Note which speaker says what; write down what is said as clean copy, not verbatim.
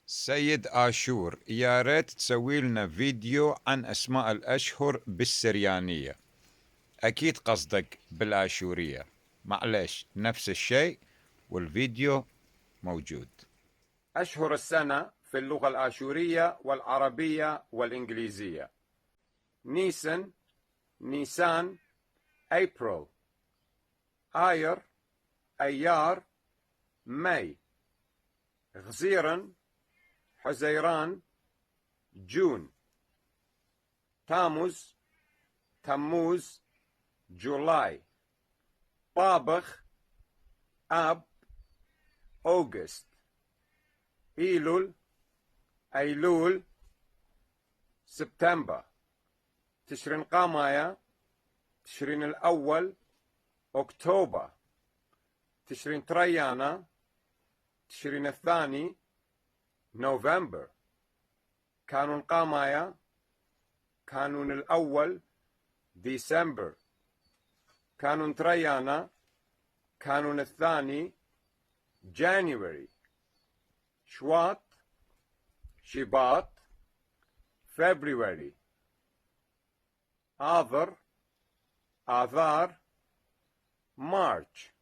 Speaker 1: سيد آشور، يا ريت تسوي لنا فيديو عن أسماء الأشهر بالسريانية. أكيد قصدك بالآشورية. معليش، نفس الشيء والفيديو موجود. أشهر السنة في اللغة الآشورية والعربية والإنجليزية: نيسان أبريل، آير أيار ماي، غزيرا حزيران جون، تموز جولاي، طابخ آب أوغست، أيلول سبتمبر، تشرين قامايا تشرين الأول أكتوبر، تشرين تريانا تشرين الثاني نوفمبر، كانون قامايا كانون الأول ديسمبر، كانون تريانا كانون الثاني جانيوري، شباط فبراير، آذار مارش.